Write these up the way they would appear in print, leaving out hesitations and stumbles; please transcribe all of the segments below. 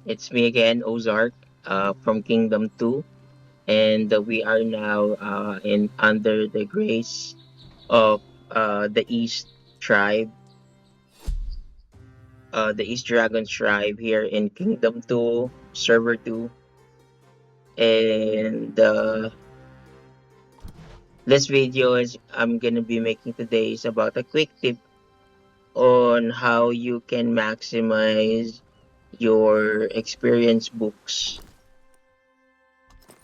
It's me again, Ozark, from Kingdom 2, and we are now in under the grace of the East Tribe, the East Dragon Tribe here in Kingdom 2, Server 2, and this video is I'm gonna be making today is about a quick tip on how you can maximize your experience books,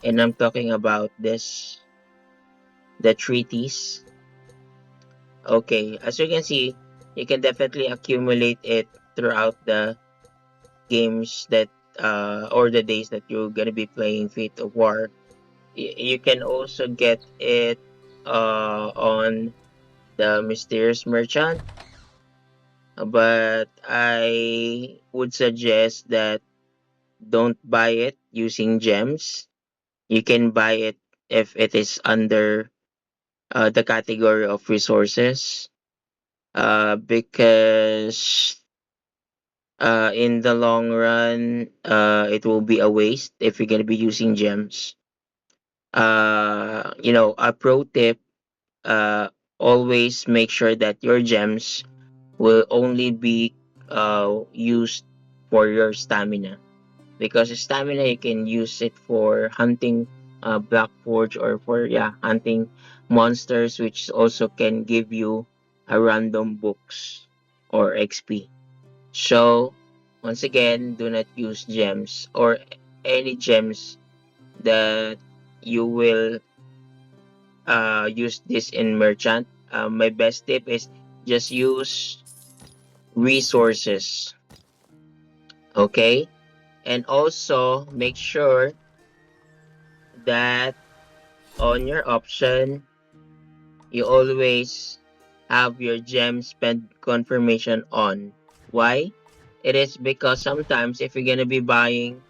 and I'm talking about the treaties. Okay, as you can see, you can definitely accumulate it throughout the games that or the days that you're gonna be playing Fate of War. You can also get it on the Mysterious Merchant, but I would suggest that don't buy it using gems. You can buy it if it is under the category of resources, because in the long run, it will be a waste if you're gonna be using gems. A pro tip: uh, always make sure that your gems will only be used for your stamina, because stamina you can use it for hunting Black Forge, or for hunting monsters, which also can give you a random books or XP. So, once again, do not use gems or any gems that you will use this in merchant. My best tip is just use resources, okay? And also make sure that on your option, you always have your gem spend confirmation on. Why? It is because sometimes if you're gonna be buying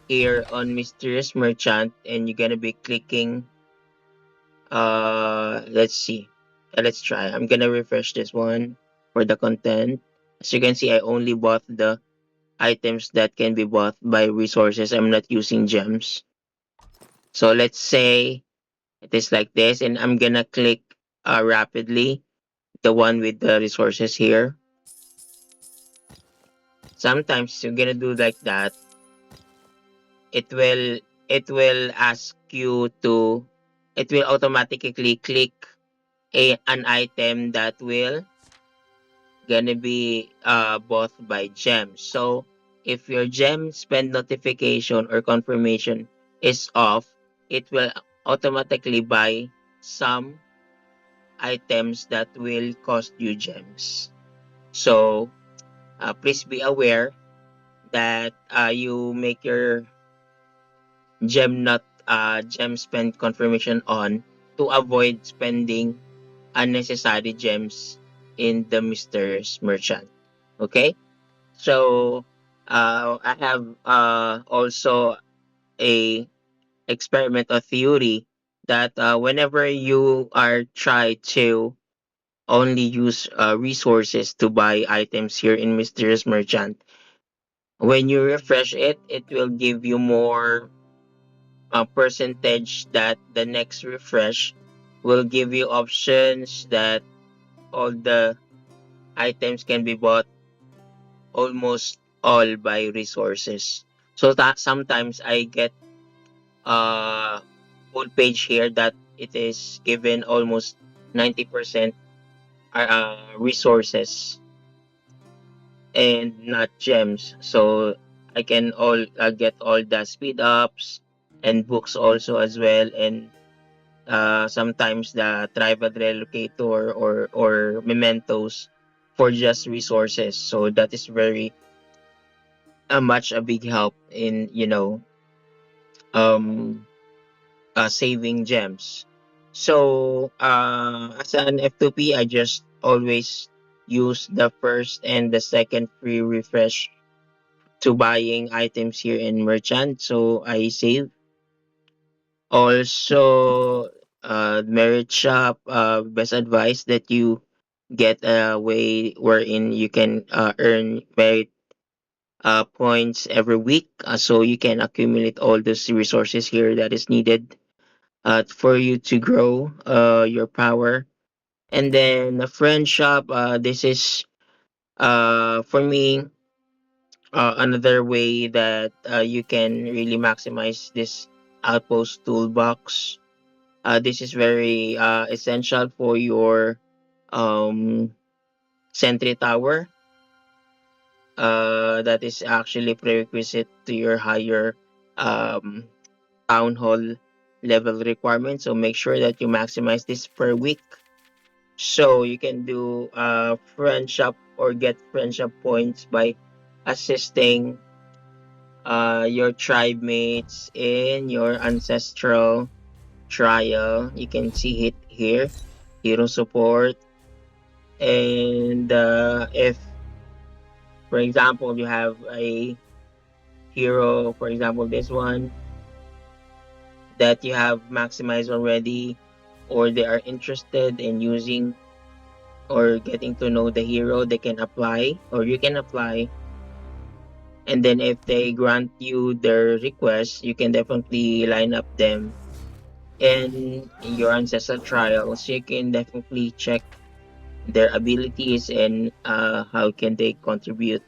here on Mysterious Merchant and you're gonna be clicking, let's see. Let's try. I'm gonna refresh this one for the content. As you can see, I only bought the items that can be bought by resources. I'm not using gems. So let's say it is like this, and I'm gonna click rapidly the one with the resources here. Sometimes you're gonna do like that. It will ask you to, it will automatically click an item that will gonna be bought by gems. So if your gem spend notification or confirmation is off, it will automatically buy some items that will cost you gems. So please be aware that you make your gem spend confirmation on, to avoid spending unnecessary gems in the Mysterious Merchant. Okay? So I have also a experiment or theory that whenever you are try to only use resources to buy items here in Mysterious Merchant, when you refresh it, it will give you more percentage that the next refresh will give you options that all the items can be bought almost all by resources. So that sometimes I get uh full page here that it is given almost 90% resources and not gems. So I can all get all the speed ups and books also as well, and sometimes the tribal relocator or mementos for just resources. So that is very much a big help in um saving gems. So as an F2P, I just always use the first and the second free refresh to buying items here in merchant. So I save. Also, merit shop, best advice that you get a way wherein you can earn merit points every week, so you can accumulate all those resources here that is needed for you to grow your power. And then a friend shop, this is for me another way that you can really maximize this outpost toolbox. This is very essential for your um, sentry tower. That is actually prerequisite to your higher um, town hall level requirement. So make sure that you maximize this per week. So you can do friendship or get friendship points by assisting your tribe mates in your ancestral trial. You can see it here, hero support. And if, for example, you have a hero, for example, this one that you have maximized already, or they are interested in using or getting to know the hero, they can apply, or you can apply. And then if they grant you their request, you can definitely line up them in your ancestral trial. So you can definitely check their abilities and how can they contribute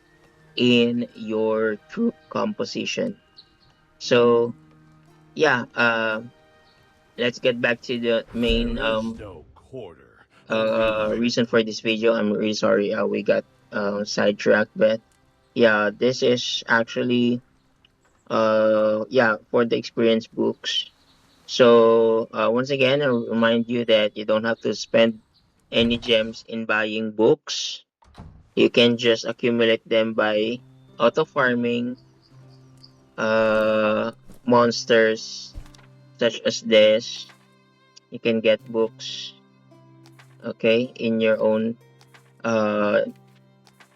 in your troop composition. So yeah, let's get back to the main There is no quarter, only reason victory. for this video. I'm really sorry we got sidetracked, but yeah, this is actually yeah, for the experience books. So once again, I'll remind you that you don't have to spend any gems in buying books. You can just accumulate them by auto farming uh, monsters such as this. You can get books, okay, in your own uh,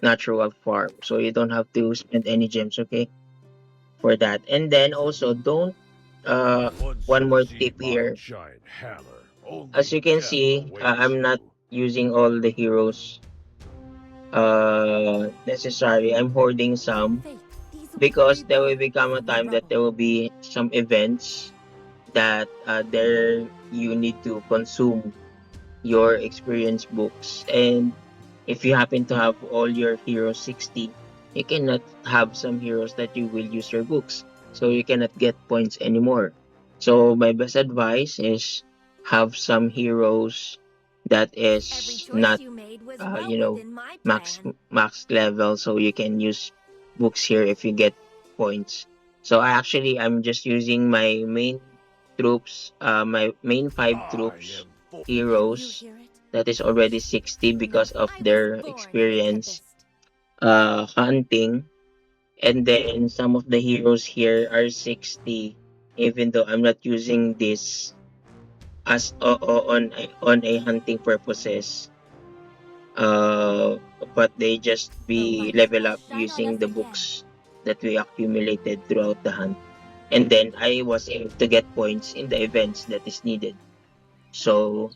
natural farm. So you don't have to spend any gems, okay, for that. And then also don't Once one more receive tip my here. giant hammer, As only you can death see, awaits I'm not you. using all the heroes necessary. I'm hoarding some Fate, these will be because there will reborn become a from the time that rubble. there will be some events that there you need to consume your experience books. And if you happen to have all your heroes 60, you cannot have some heroes that you will use your books. So you cannot get points anymore. So my best advice is have some heroes that Every is choice not you made was well you know within my max plan. max level, so you can use books here if you get points. So I'm just using my main troops, my main five I troops am for Can you heroes hear it? that is already 60 You know, because of I was their born in the experience Tempest. hunting. And then some of the heroes here are 60, even though I'm not using this as on a hunting purposes, uh, but they just The be light level will up shine on using us the again. books that we accumulated throughout the hunt. And then I was able to get points in the events that is needed. So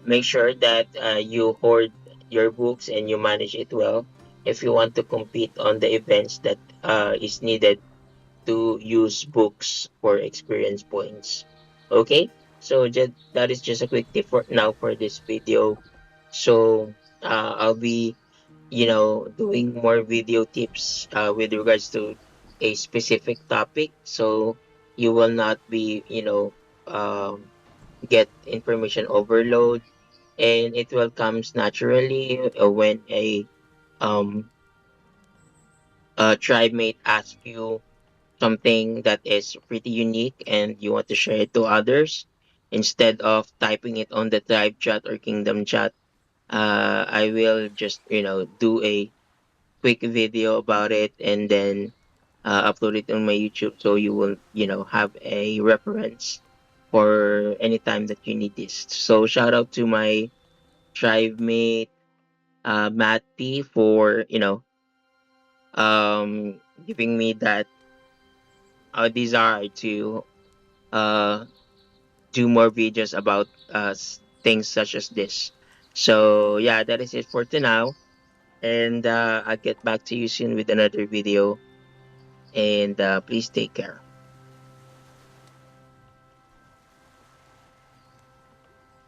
make sure that you hoard your books and you manage it well if you want to compete on the events that is needed to use books for experience points. Okay, so that is just a quick tip for now for this video. So I'll be doing more video tips with regards to a specific topic, so you will not be get information overload, and it will comes naturally when um a tribe mate asks you something that is pretty unique and you want to share it to others instead of typing it on the tribe chat or kingdom chat. I will just do a quick video about it and then upload it on my YouTube, so you will have a reference for any time that you need this. So shout out to my tribe mate Matt P for giving me that desire to uh do more videos about things such as this. So yeah, that is it for now, and I'll get back to you soon with another video. and please take care.